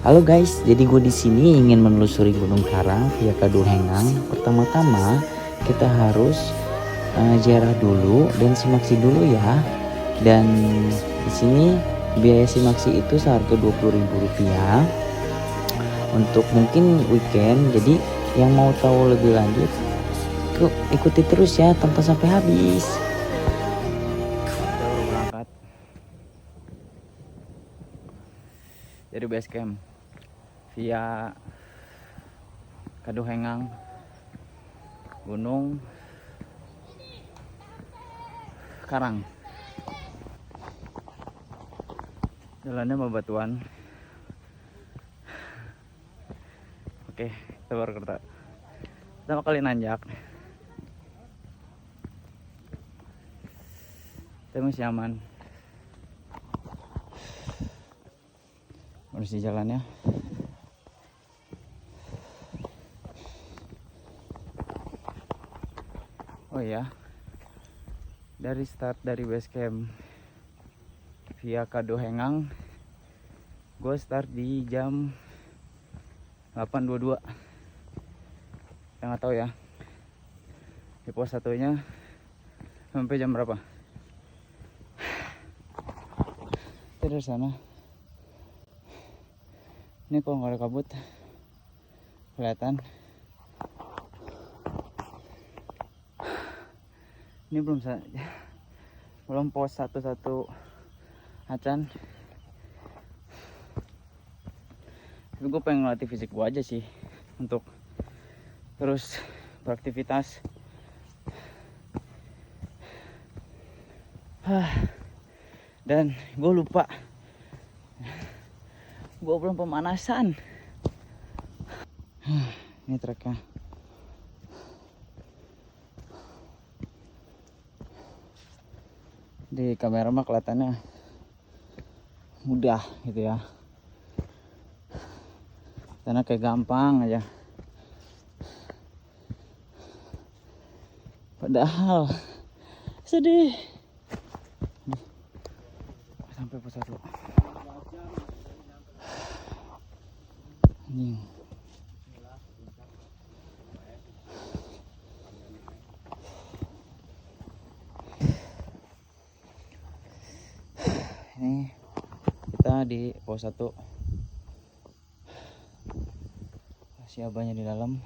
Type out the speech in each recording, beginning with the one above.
Halo guys, jadi gue di sini ingin menelusuri Gunung Karang via Kaduhengang. Pertama-tama kita harus ziarah dulu dan simaksi dulu ya. Dan di sini biaya simaksi itu seharga Rp20.000 untuk mungkin weekend. Jadi yang mau tahu lebih lanjut, ikuti terus ya tonton sampai habis. Kita baru berangkat dari base camp via Kaduhengang, Gunung Karang. Jalannya bebatuan. Oke, kita baru pertama kali nanjak. Tapi masih aman. Bersih jalannya. Oh ya, dari start dari base camp via Kaduhengang, gue start di jam 8.22. Yang nggak tahu ya, di pos satunya sampai jam berapa? Itu dari sana. Ini kalau nggak ada kabut kelihatan. Ini belum pos satu acan. Tapi gue pengen ngelatih fisik gue aja sih untuk terus beraktivitas. Dan gue lupa, gue belum pemanasan. Ini treknya. Di kamera mah kelihatannya mudah gitu ya, karena kayak gampang aja, padahal sedih. Sampai pos 1 anjing. Ini kita di pos 1, si abahnya di dalam.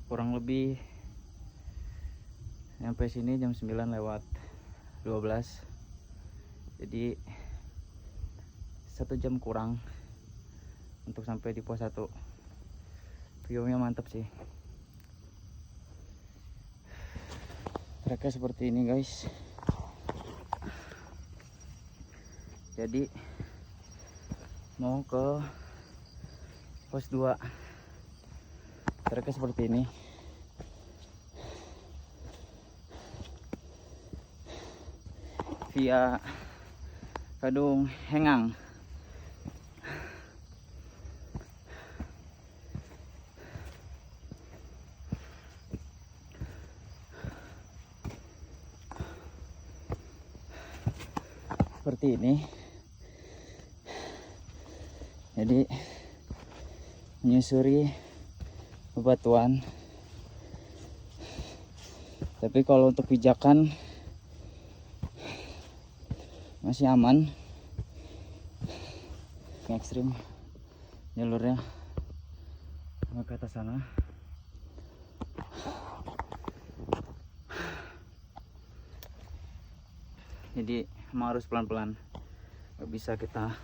Kurang lebih sampai sini jam 9:12. Jadi 1 jam kurang untuk sampai di pos 1. View-nya mantap sih. Treknya seperti ini guys. Jadi mau ke pos 2, treknya seperti ini. Via Kaduhengang. Seperti ini. Jadi menyusuri bebatuan. Tapi kalau untuk pijakan masih aman. Ekstrim jalurnya ke atas sana. Jadi emang harus pelan-pelan, nggak bisa kita,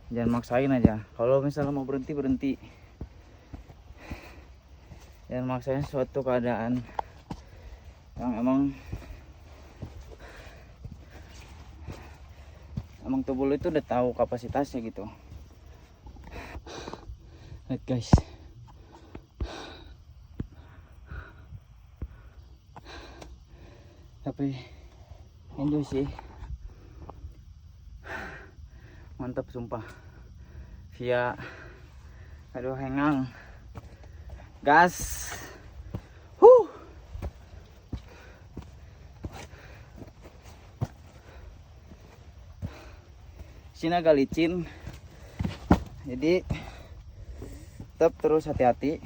jangan maksain aja. Kalau misalnya mau berhenti, jangan maksain suatu keadaan yang emang tubuh lu itu udah tahu kapasitasnya gitu. Lihat guys, tapi enjoy sih, mantap sumpah. Via Kaduhengang, gas. sini agak licin, jadi tetap terus hati-hati.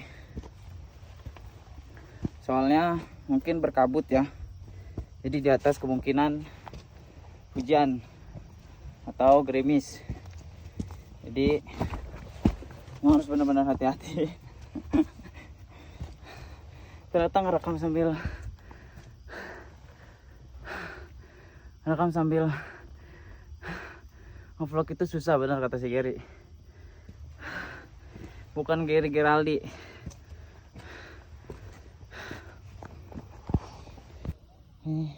Soalnya mungkin berkabut ya. Jadi di atas kemungkinan hujan atau gerimis. Jadi harus benar-benar hati-hati. Ternyata ngerekam sambil nge-vlog itu susah, benar kata si Gary. Bukan Gary Geraldi. Ini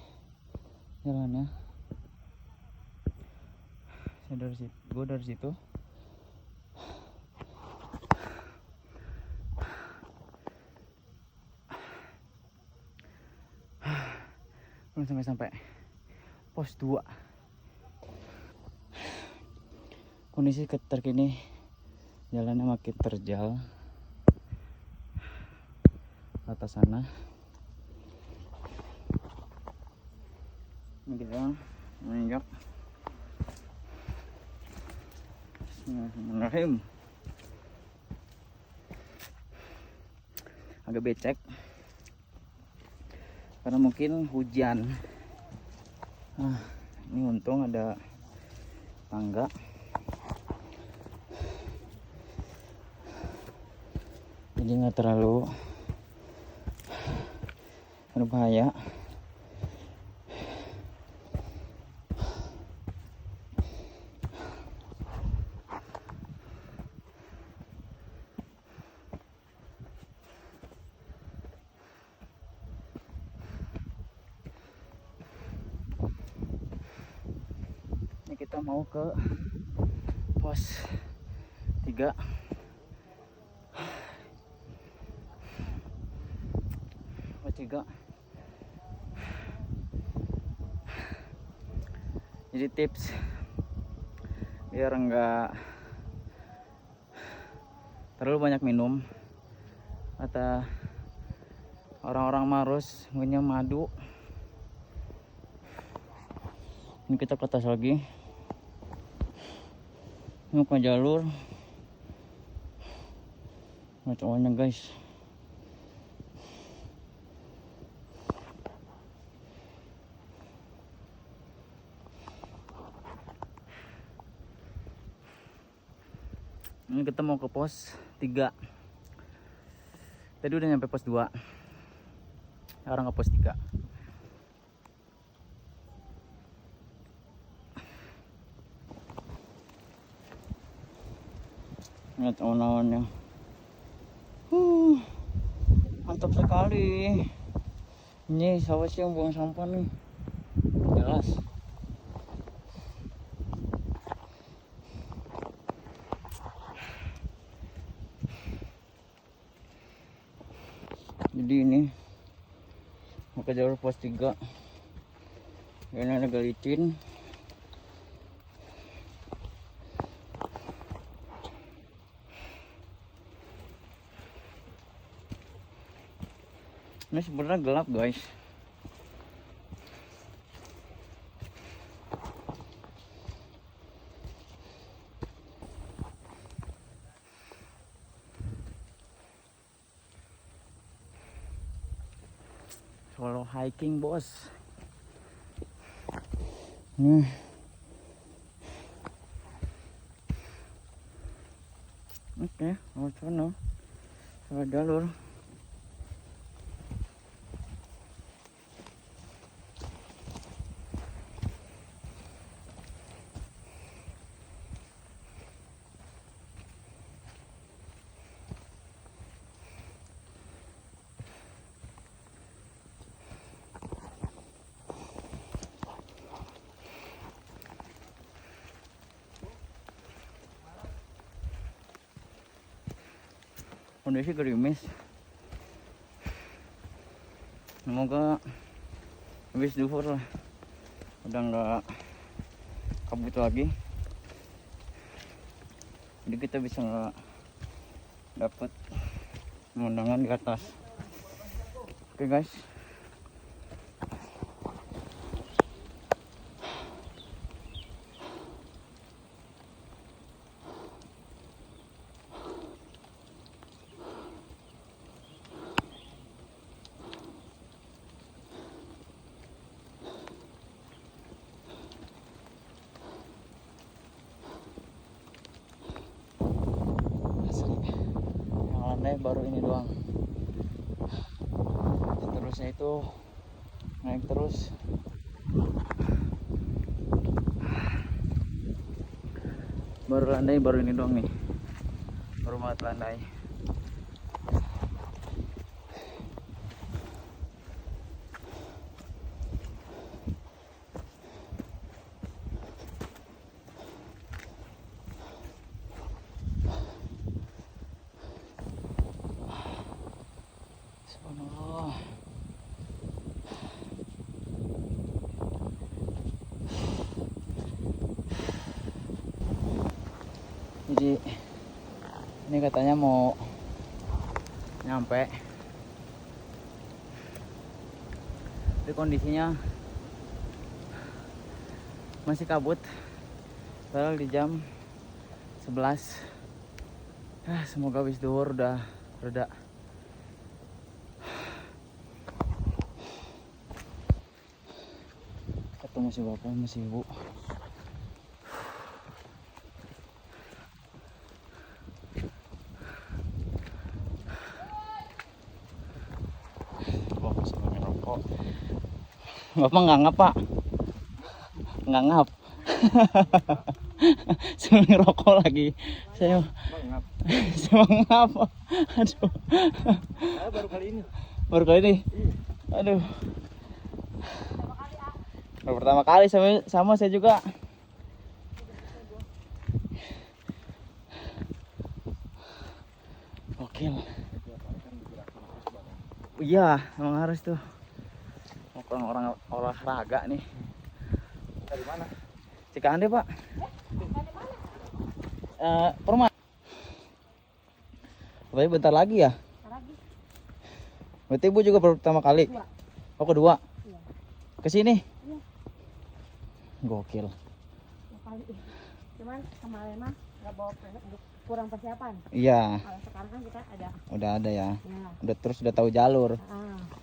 jalannya. Gue dari situ. Belum sampai pos 2. Kondisi terkini jalannya makin terjal atas sana. Ini kita menginjak. Bismillahirrahmanirrahim. Agak becek karena mungkin hujan. Ini untung ada tangga. Jadi nggak terlalu berbahaya. Ini kita mau ke pos 3. Jadi tips biar enggak terlalu banyak minum, kata orang-orang Maros punya madu. Ini kita ke atas lagi, ini ke jalur macamnya guys. Ini kita mau ke pos 3. Tadi udah nyampe pos 2. Sekarang ke pos 3. Lihat awan-awannya. Mantap sekali. Ini siapa sih yang buang sampah nih? Jelas. Jadi ini mau ke jalur pos 3. Ini agak licin. Ini sebenarnya gelap guys. Solo hiking bos. Oke, lewat sana. Lewat jalur. Kondisi gerimis. Semoga habis duhur lah udah nggak kabut lagi, jadi kita bisa nggak dapat pemandangan di atas. Oke guys, landai baru ini doang. Seterusnya itu naik terus. Baru landai baru ini doang nih. Baru banget landai. Subhanallah. Jadi ini katanya mau nyampe, tapi kondisinya masih kabut. Padahal di jam 11. Semoga habis duhur udah reda. Ketemu si bapak sama si ibu. Bapak sambil ngerokok. Bapak nggak ngap, Pak? Nggak ngap. Sambil ngerokok lagi. Saya ngap. Aduh. Baru kali ini. Baru kali ini. Aduh. Baru pertama kali sama saya juga. Oke. Iya, emang harus tuh. Orang olahraga nih. Dari mana? Cikande, Pak. Perma. Tapi bentar lagi ya? Lagi. Berarti Ibu juga baru pertama kali? Kedua. Oh, kedua? Iya. Kesini? Iya. Gokil. Kali. Cuman kemarin mah nggak bawa kurang persiapan. Iya, Kalau sekarang kan kita ada. udah ada ya. Ya. Udah tahu jalur.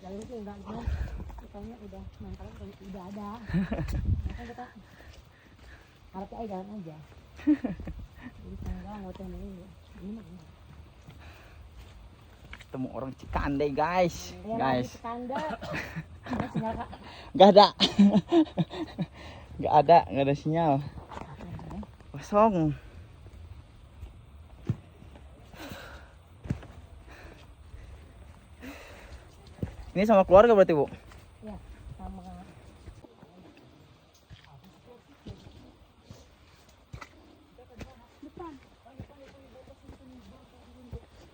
Jalur itu enggak cuma kitanya udah mental udah ada. Maka kita harapnya aja jalan aja. Jadi tanggal mau ini mah. Ketemu orang Cikande, guys. Guys. Gak ada. Gak ada sinyal. Kosong. Ini sama keluarga berarti, Bu? Ya, sama. Depan.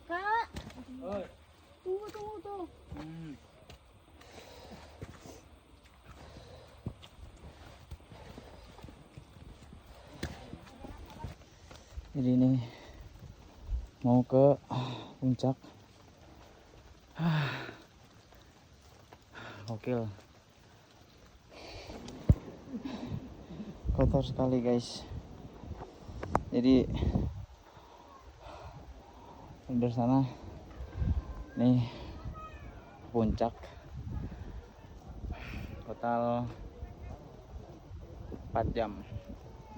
Kak. Tunggu tuh. Jadi ini mau ke puncak. Gokil. Kotor sekali, guys. Jadi dari sana nih puncak. Total 4 jam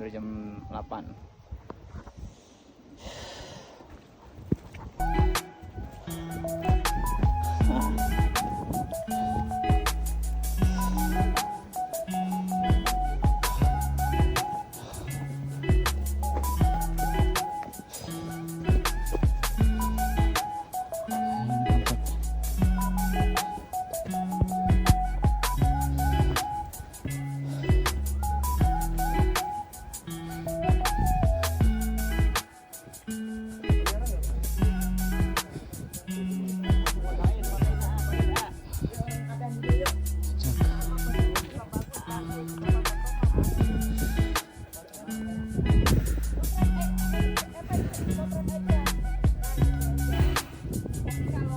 dari jam 8.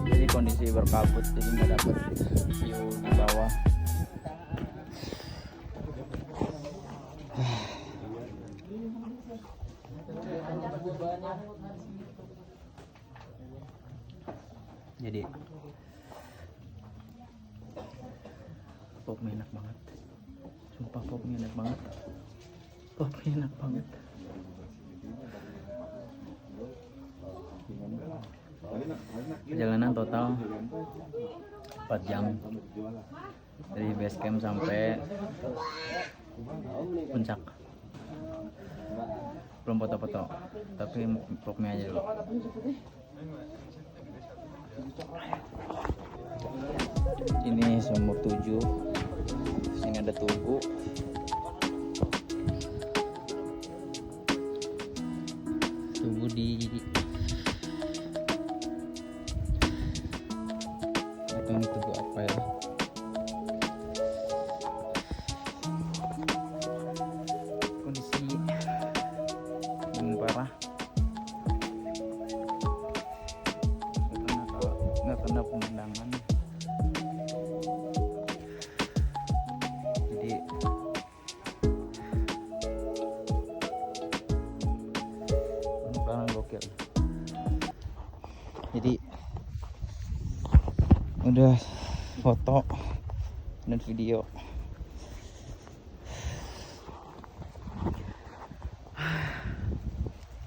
Jadi kondisi berkabut, jadi nggak dapet view di bawah. Jadi popnya enak banget, sumpah popnya enak banget, popnya enak banget. Enak. Perjalanan total 4 jam dari base camp sampai puncak. Belum foto-foto, tapi vlognya aja dulu. Ini sumur 7. Sini ada tugu. Tugu di ini tugu apa ya? Kondisi dingin parah. Nggak kena pemandangan. Jadi pemandangan gokil. Jadi udah foto dan video.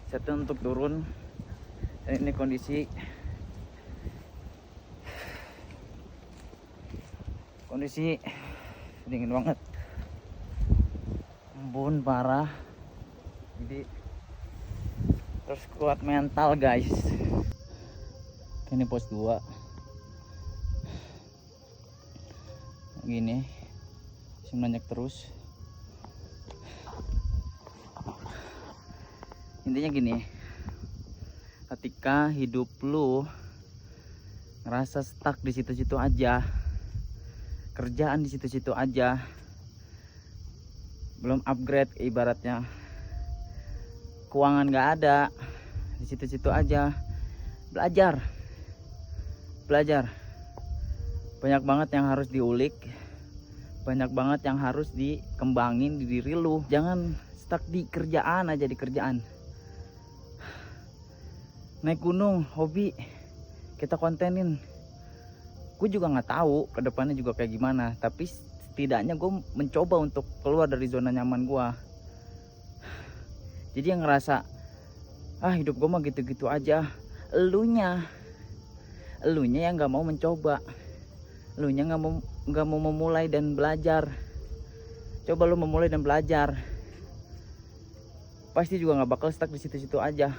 Setnya untuk turun, dan ini kondisi dingin banget, embun parah. Jadi terus kuat mental guys. Ini pos 2 gini, semenanjak terus. Intinya gini, ketika hidup lu ngerasa stuck di situ-situ aja, kerjaan di situ-situ aja, belum upgrade ibaratnya, keuangan nggak ada, di situ-situ aja, belajar. Banyak banget yang harus diulik, banyak banget yang harus dikembangin di diri lu. Jangan stuck di kerjaan aja, di kerjaan. Naik gunung, hobi, kita kontenin. Gue juga nggak tahu kedepannya juga kayak gimana, tapi setidaknya gue mencoba untuk keluar dari zona nyaman gue. Jadi yang ngerasa hidup gue mah gitu-gitu aja, elunya yang nggak mau mencoba, elunya nggak mau memulai dan belajar. Coba lu memulai dan belajar, pasti juga nggak bakal stuck di situ-situ aja.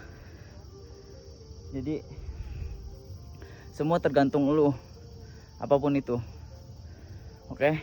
Jadi semua tergantung lu, apapun itu. Oke.